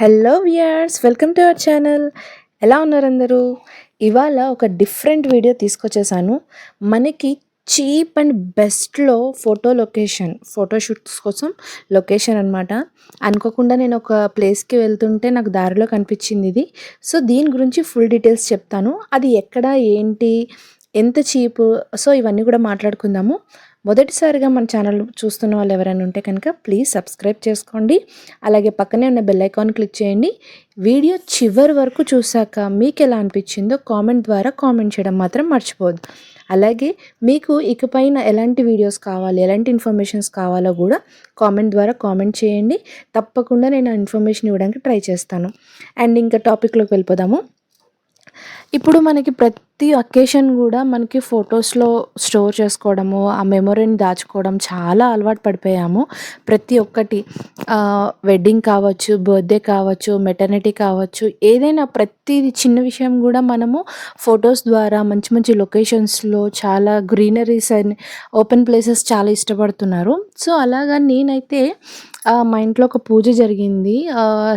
Hello viewers, welcome to our channel. ఎలా ఉన్నారు అందరూ? ఇవాళ ఒక డిఫరెంట్ వీడియో తీసుకొచ్చేసాను. మనకి చీప్ అండ్ బెస్ట్‌లో ఫోటోషూట్స్ కోసం లొకేషన్ అనమాట. అనుకోకుండా నేను ఒక ప్లేస్‌కి వెళ్తుంటే నాకు దారిలో కనిపించింది ఇది. సో, దీని గురించి ఫుల్ డీటెయిల్స్ చెప్తాను. అది ఎక్కడ, ఏంటి, ఎంత చీపు, సో ఇవన్నీ కూడా మాట్లాడుకుందాము. మొదటిసారిగా మన ఛానల్ చూస్తున్న వాళ్ళు ఎవరైనా ఉంటే కనుక ప్లీజ్ సబ్స్క్రైబ్ చేసుకోండి. అలాగే పక్కనే ఉన్న బెల్ ఐకాన్ క్లిక్ చేయండి. వీడియో చివరి వరకు చూసాక మీకు ఎలా అనిపించిందో కామెంట్ ద్వారా కామెంట్ చేయడం మాత్రం మర్చిపోవద్దు. అలాగే మీకు ఇకపైన ఎలాంటి వీడియోస్ కావాలి, ఎలాంటి ఇన్ఫర్మేషన్స్ కావాలో కూడా కామెంట్ ద్వారా కామెంట్ చేయండి. తప్పకుండా నేను ఆ ఇన్ఫర్మేషన్ ఇవ్వడానికి ట్రై చేస్తాను. అండ్ ఇంకా టాపిక్లోకి వెళ్ళిపోదాము. ఇప్పుడు మనకి ప్రతి అకేషన్ కూడా మనకి ఫొటోస్‌లో స్టోర్ చేసుకోవడము, ఆ మెమొరీని దాచుకోవడం చాలా అలవాటు పడిపోయాము. ప్రతి ఒక్కటి వెడ్డింగ్ కావచ్చు, బర్త్‌డే కావచ్చు, మెటర్నిటీ కావచ్చు, ఏదైనా ప్రతీది చిన్న విషయం కూడా మనము ఫొటోస్ ద్వారా మంచి మంచి లొకేషన్స్‌లో చాలా గ్రీనరీస్ అండ్ ఓపెన్ ప్లేసెస్ చాలా ఇష్టపడుతున్నారు. సో, అలాగా నేనైతే మా ఇంట్లో ఒక పూజ జరిగింది.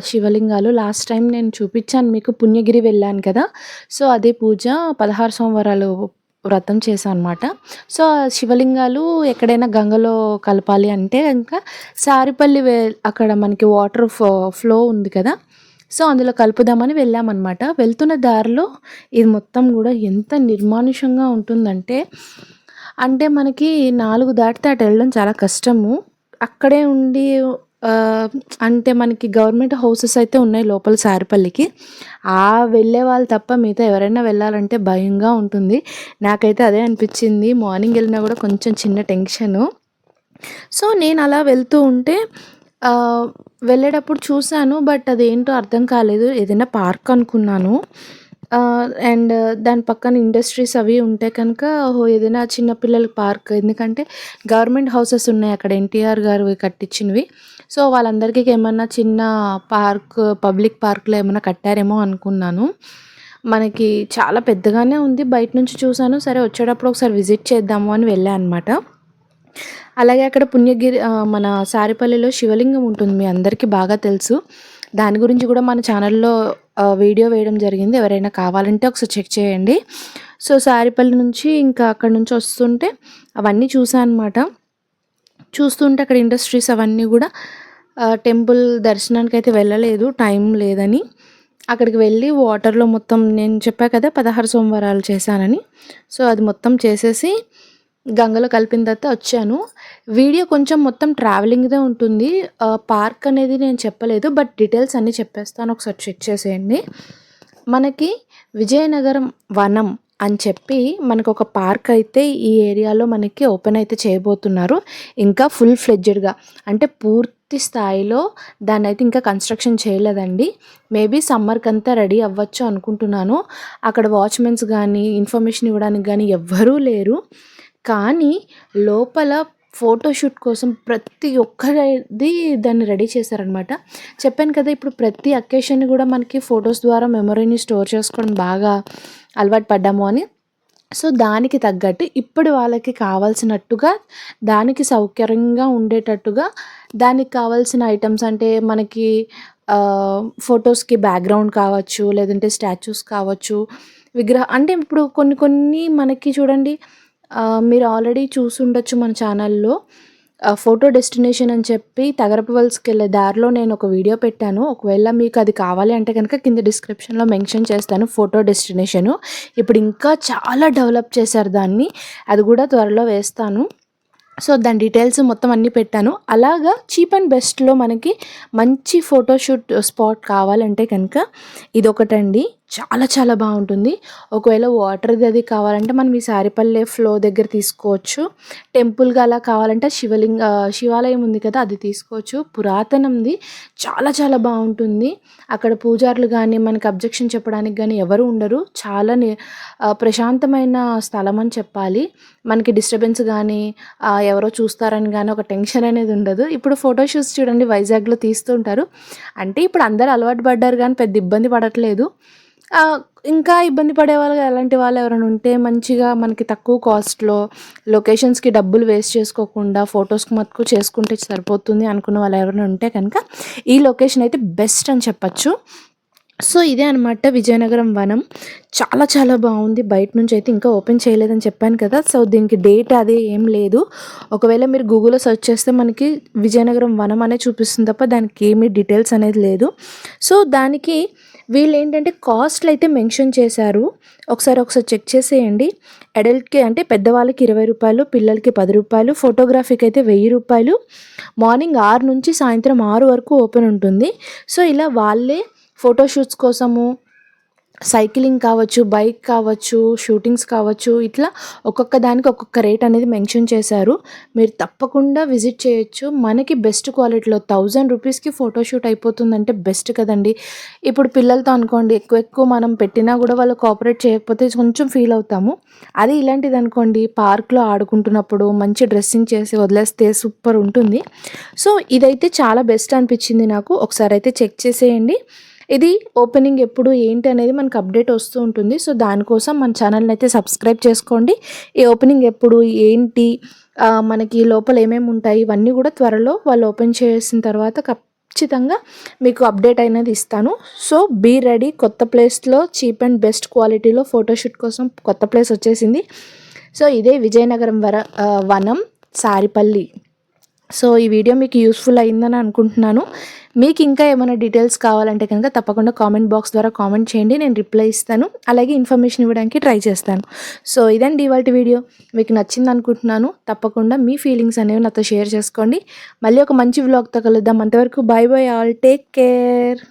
శివలింగాలు లాస్ట్ టైం నేను చూపించాను మీకు, పుణ్యగిరి వెళ్ళాను కదా! సో, అదే పూజ 16 సోమవారాలు వ్రతం చేశా అనమాట. సో, ఆ శివలింగాలు ఎక్కడైనా గంగలో కలపాలి అంటే ఇంకా సారిపల్లి అక్కడ మనకి వాటర్ ఫ్లో ఉంది కదా! సో, అందులో కలుపుదామని వెళ్ళామన్నమాట. వెళ్తున్న దారిలో ఇది మొత్తం కూడా ఎంత నిర్మానుష్యంగా ఉంటుందంటే, మనకి 4 దాటితే అటు వెళ్ళడం చాలా కష్టము. అక్కడే ఉండి మనకి గవర్నమెంట్ హౌసెస్ అయితే ఉన్నాయి లోపల సారిపల్లికి. వెళ్ళే వాళ్ళు తప్ప మిగతా ఎవరైనా వెళ్ళాలంటే భయంగా ఉంటుంది. నాకైతే అదే అనిపించింది. మార్నింగ్ వెళ్ళినా కూడా కొంచెం చిన్న టెన్షను. సో, నేను అలా వెళ్తూ ఉంటే వెళ్ళేటప్పుడు చూశాను. బట్ అదేంటో అర్థం కాలేదు. ఏదైనా పార్క్ అనుకున్నాను. అండ్ దాని పక్కన ఇండస్ట్రీస్ అవి ఉంటే కనుక ఏదైనా చిన్న పిల్లల పార్క్, ఎందుకంటే గవర్నమెంట్ హౌసెస్ ఉన్నాయి అక్కడ ఎన్టీఆర్ గారు కట్టించినవి. సో, వాళ్ళందరికీ ఏమన్నా చిన్న పబ్లిక్ పార్క్‌లో ఏమన్నా కట్టారేమో అనుకున్నాను. మనకి చాలా పెద్దగానే ఉంది. బయట నుంచి చూసాను. సరే వచ్చేటప్పుడు ఒకసారి విజిట్ చేద్దాము అని వెళ్ళా అనమాట. అలాగే అక్కడ మన సారిపల్లిలో శివలింగం ఉంటుంది. మీ అందరికీ బాగా తెలుసు. దాని గురించి కూడా మన ఛానల్‌లో వీడియో వేయడం జరిగింది. ఎవరైనా కావాలంటే ఒకసారి చెక్ చేయండి. సో, సారిపల్లి నుంచి ఇంకా అక్కడి నుంచి వస్తుంటే అవన్నీ చూసా అనమాట. చూస్తుంటే అక్కడ ఇండస్ట్రీస్ అవన్నీ కూడా టెంపుల్ దర్శనానికైతే వెళ్ళలేదు, టైం లేదని. అక్కడికి వెళ్ళి వాటర్‌లో మొత్తం నేను చెప్పా కదా 16 సోమవారాలు చేశానని. సో, అది మొత్తం చేసేసి గంగలో కలిపిన తర్వాత వచ్చాను. వీడియో కొంచెం మొత్తం ట్రావెలింగ్‌దే ఉంటుంది. పార్క్ అనేది నేను చెప్పలేదు. బట్ డీటెయిల్స్ అన్నీ చెప్పేస్తాను. ఒకసారి చెక్ చేసేయండి. మనకి విజయనగరం వనం అని చెప్పి మనకొక పార్క్ అయితే ఈ ఏరియాలో మనకి ఓపెన్ అయితే చేయబోతున్నారు. ఇంకా ఫుల్ ఫ్లెడ్జెడ్‌గా, పూర్తి స్థాయిలో దాన్నైతే ఇంకా కన్‌స్ట్రక్షన్ చేయలేదండి. మేబీ సమ్మర్‌కంతా రెడీ అవ్వచ్చు అనుకుంటున్నాను. అక్కడ వాచ్‌మెన్స్ గానీ, ఇన్ఫర్మేషన్ ఇవ్వడానికి గానీ ఎవ్వరూ లేరు. కానీ లోపల ఫోటోషూట్ కోసం ప్రతి ఒక్కరిది దాన్ని రెడీ చేశారనమాట. చెప్పాను కదా, ఇప్పుడు ప్రతి అకేషన్‌ని కూడా మనకి ఫొటోస్ ద్వారా మెమొరీని స్టోర్ చేసుకోవడం బాగా అలవాటు పడ్డాము అని. సో, దానికి తగ్గట్టు ఇప్పుడు వాళ్ళకి కావాల్సినట్టుగా, దానికి సౌకర్యంగా ఉండేటట్టుగా దానికి కావాల్సిన ఐటమ్స్ మనకి ఫొటోస్‌కి బ్యాక్‌గ్రౌండ్ కావచ్చు, లేదంటే స్టాచ్యూస్ కావచ్చు, ఇప్పుడు కొన్ని కొన్ని మనకి చూడండి, మీరు ఆల్రెడీ చూసుండొచ్చు మన ఛానల్‌లో. ఫోటో డెస్టినేషన్ అని చెప్పి తగరపు వలసకెళ్ళే దారిలో నేను ఒక వీడియో పెట్టాను. ఒకవేళ మీకు అది కావాలి అంటే కనుక కింద డిస్క్రిప్షన్‌లో మెన్షన్ చేస్తాను ఫోటో డెస్టినేషను. ఇప్పుడు ఇంకా చాలా డెవలప్ చేశారు దాన్ని. అది కూడా త్వరలో వేస్తాను. సో, దాని డీటెయిల్స్ మొత్తం అన్నీ పెట్టాను. అలాగా చీప్ అండ్ బెస్ట్‌లో మనకి మంచి ఫోటోషూట్ స్పాట్ కావాలంటే కనుక ఇదొకటండి. చాలా చాలా బాగుంటుంది. ఒకవేళ వాటర్‌ది అది కావాలంటే మనం ఈ సారిపల్లె ఫ్లో దగ్గర తీసుకోవచ్చు. టెంపుల్‌గా అలా కావాలంటే శివాలయం ఉంది కదా, అది తీసుకోవచ్చు. పురాతనంది, చాలా చాలా బాగుంటుంది. అక్కడ పూజారులు కానీ, మనకి అబ్జెక్షన్ చెప్పడానికి కానీ ఎవరు ఉండరు. చాలా ప్రశాంతమైన స్థలం అని చెప్పాలి. మనకి డిస్టర్బెన్స్ కానీ, ఎవరో చూస్తారని కానీ ఒక టెన్షన్ అనేది ఉండదు. ఇప్పుడు ఫోటోషూట్స్ చూడండి వైజాగ్‌లో తీస్తూ ఉంటారు. ఇప్పుడు అందరూ అలవాటు పడ్డారు కానీ పెద్ద ఇబ్బంది పడట్లేదు. ఇంకా ఇబ్బంది పడేవాళ్ళు అలాంటి వాళ్ళు ఎవరైనా ఉంటే మంచిగా మనకి తక్కువ కాస్ట్‌లో లొకేషన్స్‌కి డబ్బులు వేస్ట్ చేసుకోకుండా ఫోటోస్‌కి మటుకు చేసుకుంటే సరిపోతుంది అనుకున్న వాళ్ళు ఎవరైనా ఉంటే కనుక ఈ లొకేషన్ అయితే బెస్ట్ అని చెప్పొచ్చు. సో, ఇదే అనమాట విజయనగరం వనం. చాలా చాలా బావుంది. బయట నుంచయితే ఇంకా ఓపెన్ చేయలేదని చెప్పాను కదా! సో, దీనికి డేట్ అది ఏం లేదు. ఒకవేళ మీరు గూగుల్‌లో సెర్చ్ చేస్తే మనకి విజయనగరం వనం అనే చూపిస్తుంది తప్ప దానికి ఏమి డీటెయిల్స్ అనేది లేదు. సో, దానికి వీళ్ళేంటంటే కాస్ట్‌లయితే మెన్షన్ చేశారు. ఒకసారి చెక్ చేసేయండి. అడల్ట్‌కి అంటే పెద్దవాళ్ళకి రూ. 20, పిల్లలకి రూ. 10, ఫోటోగ్రఫీకి అయితే రూ. 1000. మార్నింగ్ 6 నుంచి సాయంత్రం 6 వరకు ఓపెన్ ఉంటుంది. సో, ఇలా వాళ్ళే ఫోటోషూట్స్ కోసము సైక్లింగ్ కావచ్చు, బైక్ కావచ్చు, షూటింగ్స్ కావచ్చు, ఇట్లా ఒక్కొక్క దానికి ఒక్కొక్క రేట్ అనేది మెన్షన్ చేశారు. మీరు తప్పకుండా విజిట్ చేయొచ్చు. మనకి బెస్ట్ క్వాలిటీలో రూ. 1000కి ఫోటోషూట్ అయిపోతుందంటే బెస్ట్ కదండీ! ఇప్పుడు పిల్లలతో అనుకోండి ఎక్కువ మనం పెట్టినా కూడా వాళ్ళు కోఆపరేట్ చేయకపోతే కొంచెం ఫీల్ అవుతాము. అదే ఇలాంటిదనుకోండి పార్క్‌లో ఆడుకుంటున్నప్పుడు మంచి డ్రెస్సింగ్ చేసి వదిలేస్తే సూపర్ ఉంటుంది. సో, ఇదైతే చాలా బెస్ట్ అనిపించింది నాకు. ఒకసారైతే చెక్ చేసేయండి. ఇది ఓపెనింగ్ ఎప్పుడు ఏంటి అనేది మనకు అప్డేట్ వస్తూ ఉంటుంది. సో, దానికోసం మన ఛానల్‌ని అయితే సబ్స్క్రైబ్ చేసుకోండి. ఈ ఓపెనింగ్ ఎప్పుడు ఏంటి మనకి లోపల ఏమేమి ఉంటాయి ఇవన్నీ కూడా త్వరలో వాళ్ళు ఓపెన్ చేసిన తర్వాత ఖచ్చితంగా మీకు అప్డేట్ అనేది ఇస్తాను. So, be ready. కొత్త ప్లేస్‌లో చీప్ అండ్ బెస్ట్ క్వాలిటీలో ఫోటోషూట్ కోసం కొత్త ప్లేస్ వచ్చేసింది. సో, ఇదే విజయనగరం వనం సారిపల్లి. సో, ఈ వీడియో మీకు యూస్‌ఫుల్ అయిందని అనుకుంటున్నాను. మీకు ఇంకా ఏమైనా డీటెయిల్స్ కావాలంటే కనుక తప్పకుండా కామెంట్ బాక్స్ ద్వారా కామెంట్ చేయండి. నేను రిప్లై ఇస్తాను. అలాగే ఇన్ఫర్మేషన్ ఇవ్వడానికి ట్రై చేస్తాను. సో, ఇదండి ఇవాల్టి వీడియో. మీకు నచ్చింది అనుకుంటున్నాను. తప్పకుండా మీ ఫీలింగ్స్ అనేవి నాతో షేర్ చేసుకోండి. మళ్ళీ ఒక మంచి వ్లాగ్‌తో కలుద్దాం. అంతవరకు by by all. Take care.